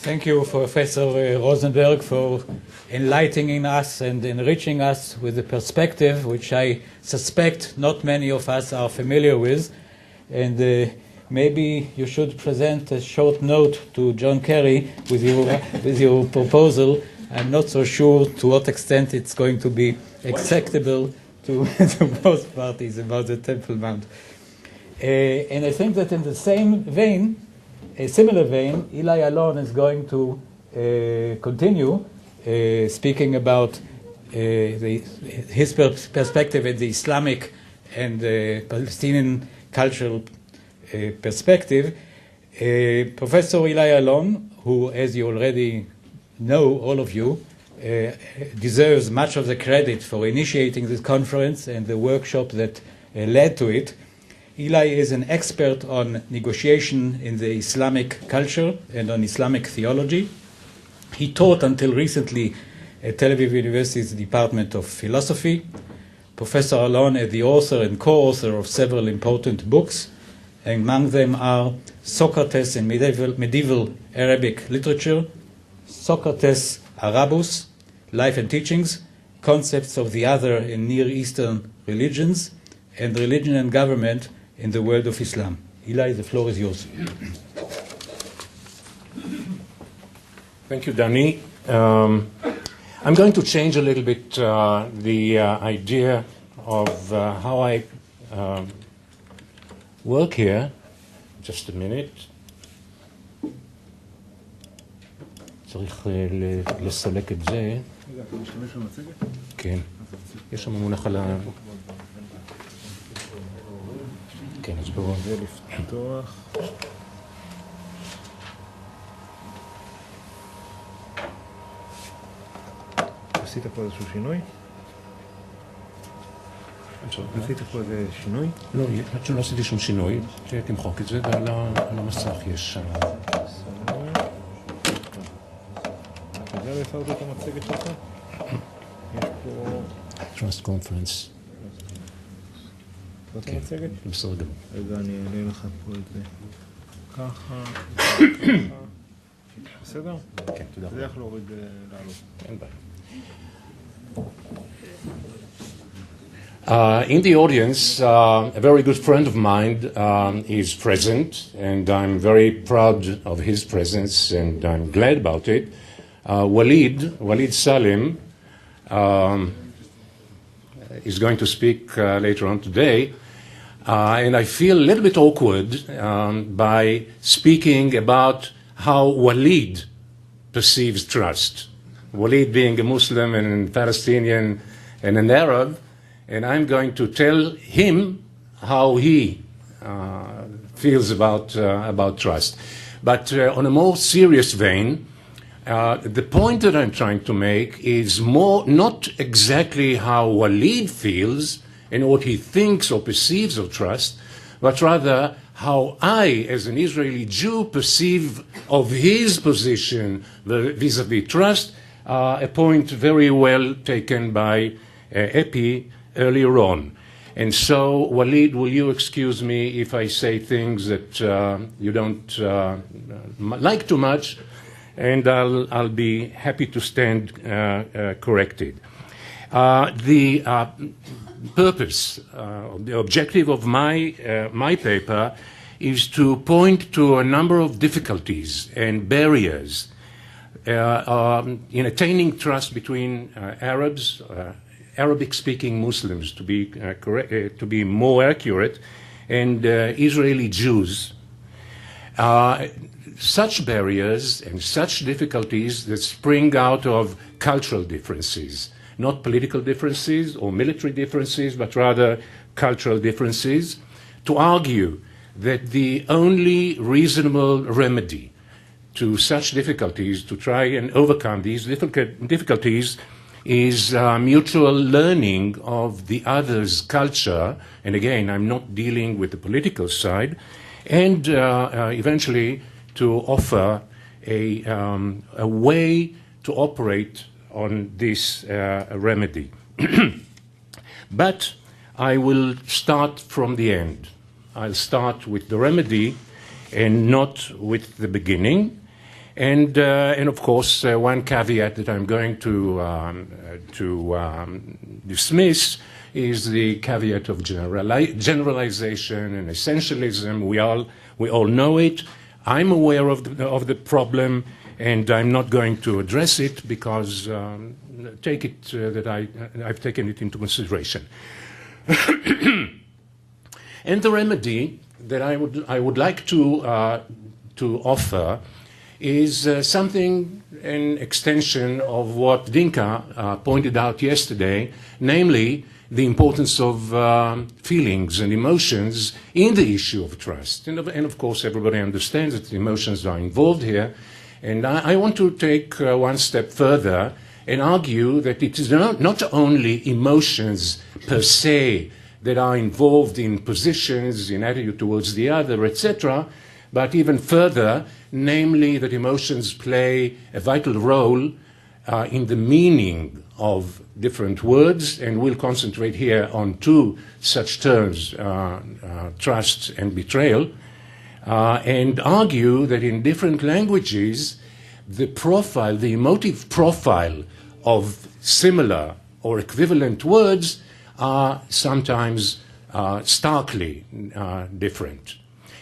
Thank you, Professor Rosenberg, for enlightening us and enriching us with a perspective which I suspect not many of us are familiar with. And maybe you should present a short note to John Kerry with your proposal. I'm not so sure to what extent it's going to be acceptable to both parties about the Temple Mount. And I think that in the same vein, a similar vein, Ilai Alon is going to continue speaking about his perspective in the Islamic and Palestinian cultural perspective. Professor Ilai Alon, who, as you already know, all of you, deserves much of the credit for initiating this conference and the workshop that led to it. Ilai is an expert on negotiation in the Islamic culture and on Islamic theology. He taught until recently at Tel Aviv University's Department of Philosophy. Professor Alon is the author and co-author of several important books. Among them are Socrates in Medieval Arabic Literature, Socrates Arabus, Life and Teachings, Concepts of the Other in Near Eastern Religions, and Religion and Government in the World of Islam. Ilai, the floor is yours. Thank you, Danny. I'm going to change a little bit the idea of how I work here. Just a minute. צריך לסלק את זה. כן. יש שם מונח על ה... כן, אז בואו. זה לפתוח. עשית פה איזשהו שינוי? עשית פה איזה שינוי? לא, עד שלא עשיתי שום שינוי. תמחוק את זה, ועל המסך יש... אתה יודע לפרט את המצגת שלך? יש פה... Trust Conference. זאת המצגת? בסדר גמור. רגע, אני אעלה לך פה את זה. ככה, ככה. בסדר? כן, תודה. זה איך להוריד לעלות. אין בעיה. In the audience, a very good friend of mine is present, and I'm very proud of his presence, and I'm glad about it. Walid Salim is going to speak later on today, and I feel a little bit awkward by speaking about how Walid perceives trust. Walid being a Muslim and a Palestinian and an Arab, and I'm going to tell him how he feels about trust. But on a more serious vein, the point that I'm trying to make is more not exactly how Walid feels and what he thinks or perceives of trust, but rather how I, as an Israeli Jew, perceive of his position vis-a-vis trust, a point very well taken by Epi earlier on. And so, Walid, will you excuse me if I say things that you don't like too much, and I'll be happy to stand corrected. The purpose, the objective of my paper is to point to a number of difficulties and barriers in attaining trust between Arabs, Arabic-speaking Muslims, to be more accurate, and Israeli Jews. Such barriers and such difficulties that spring out of cultural differences, not political differences or military differences, but rather cultural differences, to argue that the only reasonable remedy to such difficulties, to try and overcome these difficulties, is mutual learning of the other's culture. And again, I'm not dealing with the political side, and eventually to offer a way to operate on this remedy. But I will start from the end. I'll start with the remedy and not with the beginning. And of course, one caveat that I'm going to dismiss is the caveat of generalization and essentialism. We all know it. I'm aware of the problem, and I'm not going to address it because take it that I've taken it into consideration. And the remedy that I would like to offer is something, an extension of what Dinka pointed out yesterday, namely the importance of feelings and emotions in the issue of trust. And of course, everybody understands that emotions are involved here. And I want to take one step further and argue that it is not only emotions per se that are involved in positions, in attitude towards the other, etc., but even further, namely that emotions play a vital role in the meaning of different words, and we'll concentrate here on two such terms, trust and betrayal, and argue that in different languages, the profile, the emotive profile of similar or equivalent words are sometimes starkly different.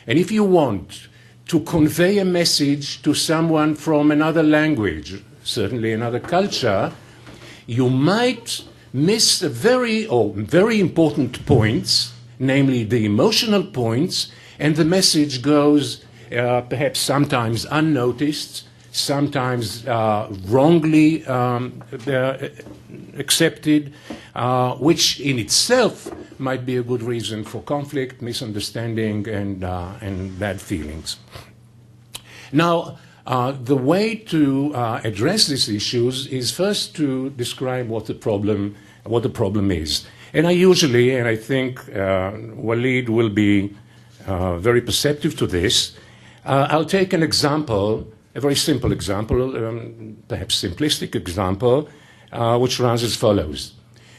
And if you want to convey a message to someone from another language, certainly another culture, you might miss very important points, namely the emotional points, and the message goes perhaps sometimes unnoticed, sometimes wrongly accepted, which in itself might be a good reason for conflict, misunderstanding, and bad feelings. Now, the way to address these issues is first to describe what the problem is. And I think Walid will be very perceptive to this. I'll take an example, a very simple example, perhaps simplistic example, which runs as follows.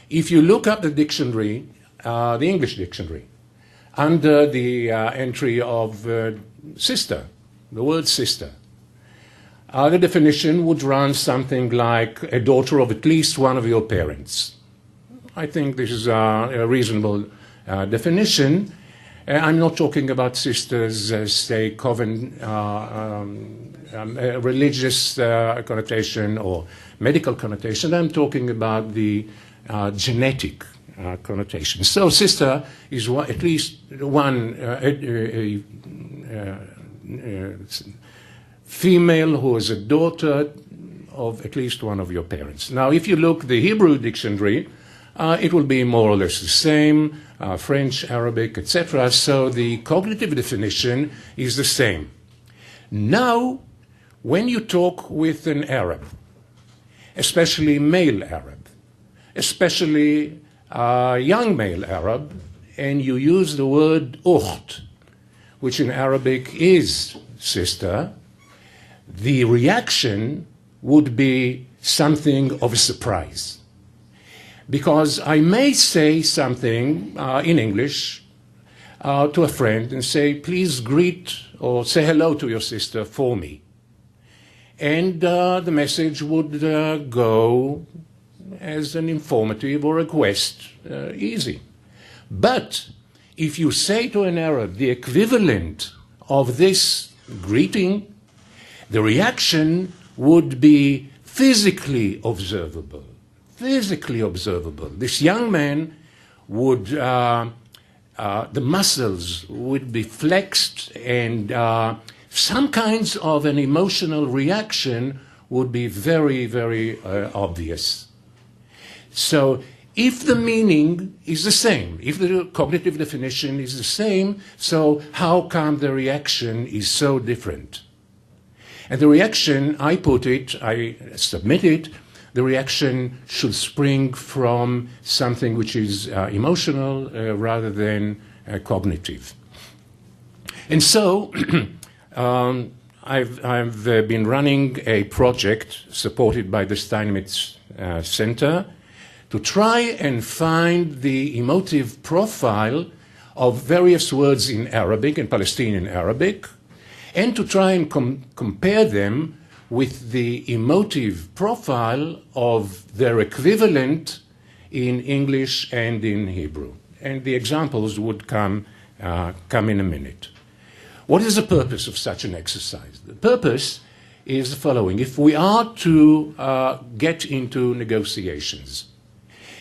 If you look up the dictionary, the English dictionary, under the entry of sister, the word sister, the definition would run something like a daughter of at least one of your parents. I think this is a reasonable definition. I'm not talking about sisters, say, religious connotation or medical connotation. I'm talking about the genetic connotation. So sister is at least one female who is a daughter of at least one of your parents. Now, if you look the Hebrew dictionary, it will be more or less the same, French, Arabic, etc. So the cognitive definition is the same. Now, when you talk with an Arab, especially male Arab, especially young male Arab, and you use the word ukht, which in Arabic is sister, the reaction would be something of a surprise. Because I may say something in English to a friend and say, please greet or say hello to your sister for me. And the message would go as an informative or a request, easy. But if you say to an Arab the equivalent of this greeting, the reaction would be physically observable. Physically observable. This young man would, the muscles would be flexed, and some kinds of an emotional reaction would be very, very obvious. So if the meaning is the same, if the cognitive definition is the same, so how come the reaction is so different? And the reaction, I submit it, the reaction should spring from something which is emotional rather than cognitive. And so I've been running a project supported by the Steinmetz Center to try and find the emotive profile of various words in Arabic and Palestinian Arabic, and to try and compare them with the emotive profile of their equivalent in English and in Hebrew. And the examples would come in a minute. What is the purpose of such an exercise? The purpose is the following. If we are to get into negotiations,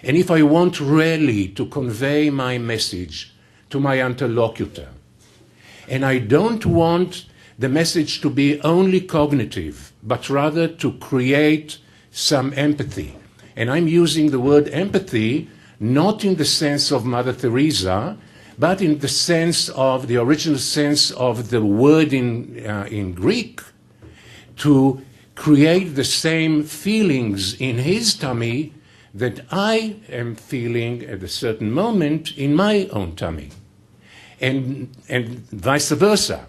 and if I want really to convey my message to my interlocutor, and I don't want the message to be only cognitive, but rather to create some empathy. And I'm using the word empathy not in the sense of Mother Teresa, but in the sense of the original sense of the word in Greek, to create the same feelings in his tummy that I am feeling at a certain moment in my own tummy. And vice versa,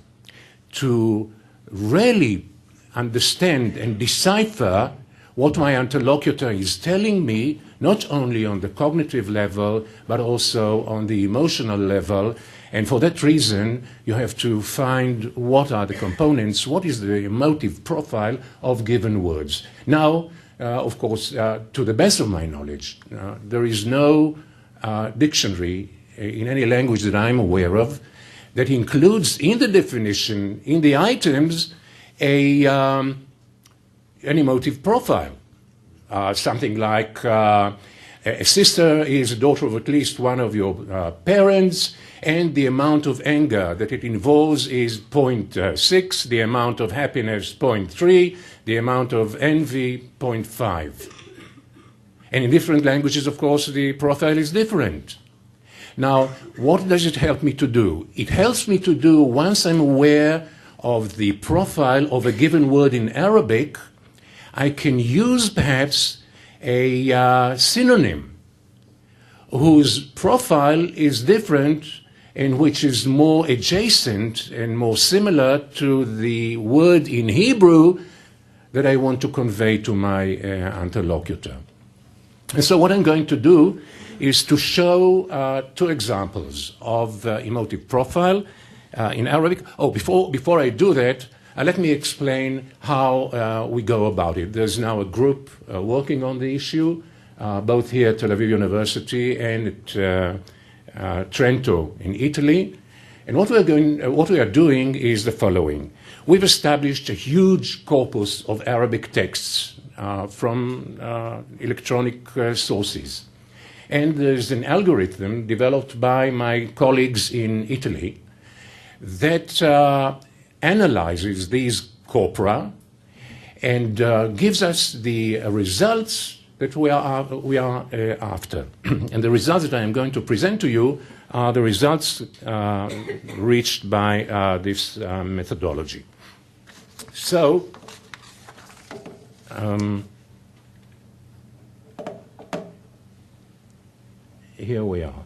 to really understand and decipher what my interlocutor is telling me, not only on the cognitive level, but also on the emotional level. And for that reason, you have to find what are the components, what is the emotive profile of given words. Now, of course, to the best of my knowledge, there is no dictionary in any language that I'm aware of that includes in the definition, in the items, an emotive profile. Something like a sister is a daughter of at least one of your parents, and the amount of anger that it involves is 0.6, the amount of happiness 0.3, the amount of envy 0.5. And in different languages, of course, the profile is different. Now, what does it help me to do? It helps me to do, once I'm aware of the profile of a given word in Arabic, I can use perhaps a synonym whose profile is different and which is more adjacent and more similar to the word in Hebrew that I want to convey to my interlocutor. And so what I'm going to do is to show two examples of emotive profile in Arabic. Oh, before I do that, let me explain how we go about it. There's now a group working on the issue, both here at Tel Aviv University and at Trento in Italy. And what we are doing is the following. We've established a huge corpus of Arabic texts from electronic sources. And there's an algorithm developed by my colleagues in Italy that analyzes these corpora and gives us the results that we are after. And the results that I am going to present to you are the results reached by this methodology. So, here we are.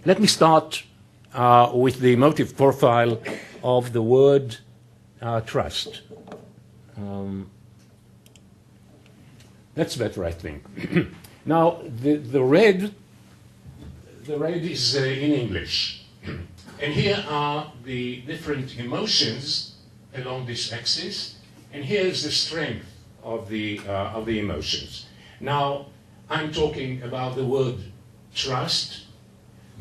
Let me start with the emotive profile of the word trust. That's better, I think. Now, the red is in English. And here are the different emotions along this axis. And here is the strength of the emotions. Now, I'm talking about the word trust,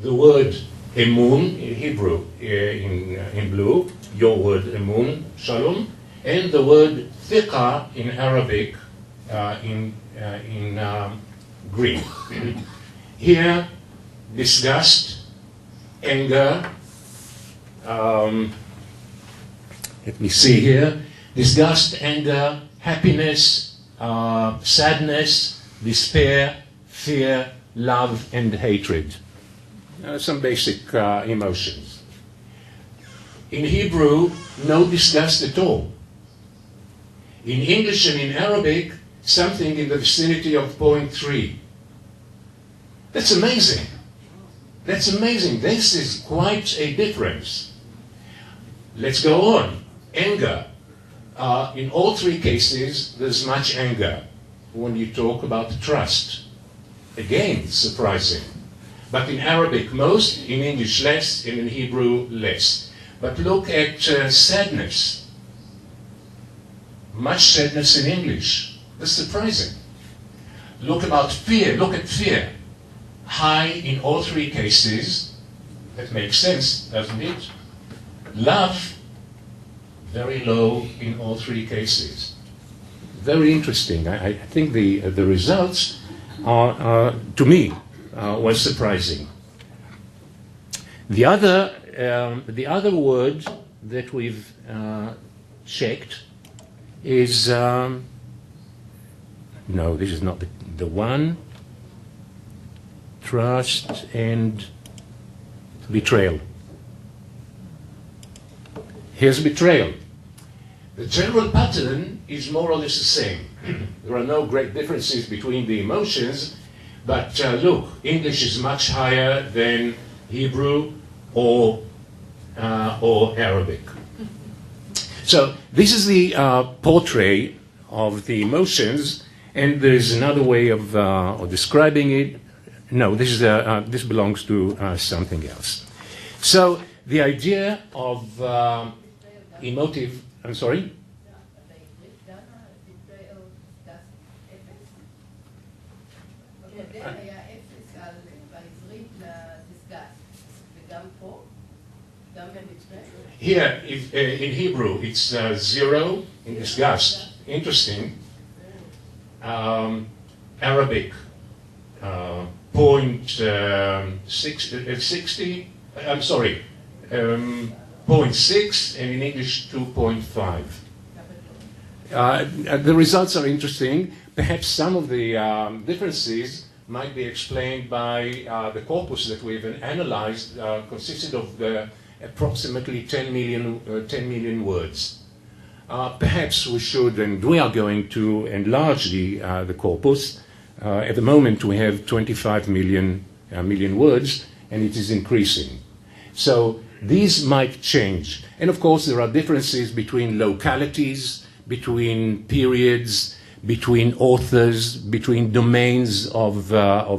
the word emun in Hebrew in blue, your word emun, shalom, and the word thiqa in Arabic in green. Here, disgust, anger, let me see here, disgust, anger, happiness, sadness, despair, fear, love, and hatred. Some basic emotions. In Hebrew, no disgust at all. In English and in Arabic, something in the vicinity of 0.3. That's amazing. That's amazing. This is quite a difference. Let's go on. Anger. In all three cases, there's much anger when you talk about trust. Again, surprising. But in Arabic, most, in English, less, and in Hebrew, less. But look at sadness. Much sadness in English. That's surprising. Look at fear. High in all three cases. That makes sense, doesn't it? Love, very low in all three cases. Very interesting. I think the results are to me, was surprising. The other word that we've checked is no, this is not the one. Trust and betrayal. Here's betrayal. The general pattern is more or less the same. There are no great differences between the emotions, but look, English is much higher than Hebrew or Arabic. So this is the portrait of the emotions, and there is another way of describing it. No, this belongs to something else. So the idea of emotive, I'm sorry? Here, in Hebrew, it's 0 in disgust. Interesting. Arabic, 0.60, I'm sorry, 0.6, and in English 2.5. The results are interesting. Perhaps some of the differences might be explained by the corpus that we've analyzed, consisted of approximately 10 million words. Perhaps we should, and we are going to enlarge the corpus. At the moment, we have 25 million words, and it is increasing. So these might change. And of course, there are differences between localities, between periods, between authors, between domains of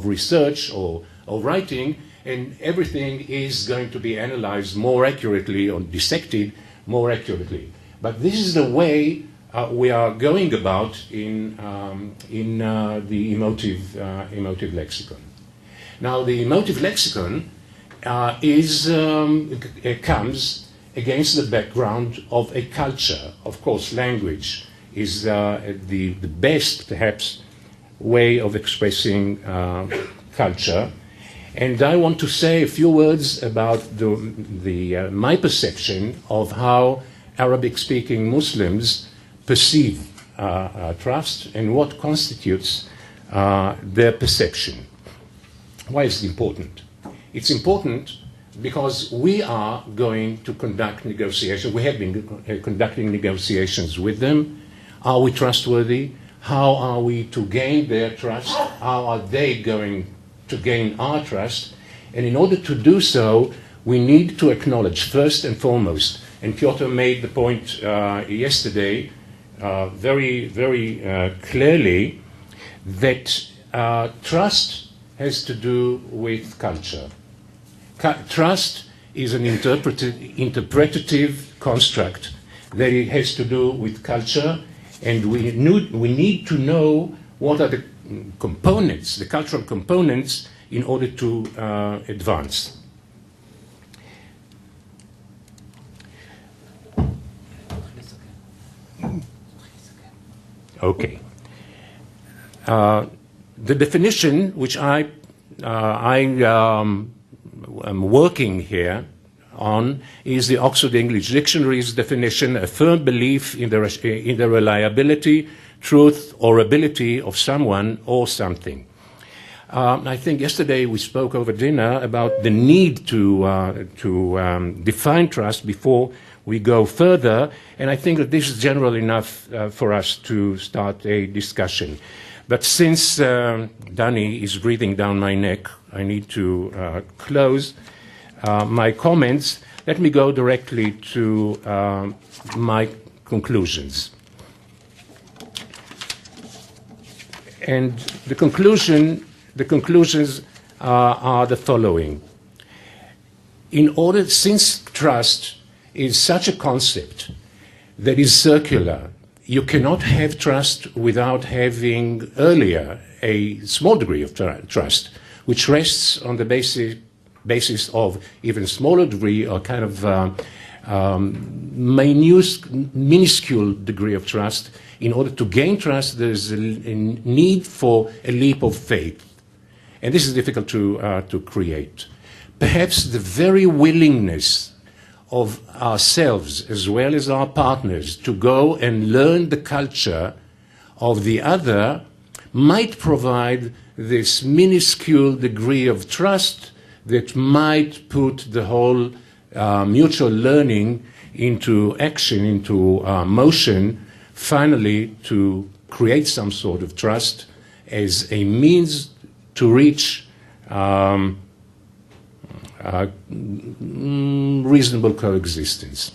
research or writing, and everything is going to be analyzed more accurately or dissected more accurately. But this is the way we are going about in the emotive lexicon. Now, the emotive lexicon comes against the background of a culture. Of course, language is the best, perhaps, way of expressing culture. And I want to say a few words about my perception of how Arabic-speaking Muslims perceive trust and what constitutes their perception. Why is it important? It's important because we are going to conduct negotiations. We have been conducting negotiations with them. Are we trustworthy? How are we to gain their trust? How are they going to gain our trust? And in order to do so, we need to acknowledge first and foremost, and Piotr made the point yesterday very, very clearly, that trust has to do with culture. Trust is an interpretative construct that it has to do with culture, and we need to know what are the components, the cultural components, in order to advance. Okay. The definition which I am working here on is the Oxford English Dictionary's definition: a firm belief in the reliability, truth, or ability of someone or something. I think yesterday we spoke over dinner about the need to define trust before we go further, and I think that this is general enough for us to start a discussion. But since Dani is breathing down my neck, I need to close my comments. Let me go directly to my conclusions. And the conclusions are the following. Since trust is such a concept that is circular. You cannot have trust without having earlier a small degree of trust, which rests on the basis of even smaller degree or kind of minuscule degree of trust. In order to gain trust, there's a need for a leap of faith. And this is difficult to create. Perhaps the very willingness of ourselves as well as our partners to go and learn the culture of the other might provide this minuscule degree of trust that might put the whole mutual learning into action, into motion, finally to create some sort of trust as a means to reach reasonable coexistence.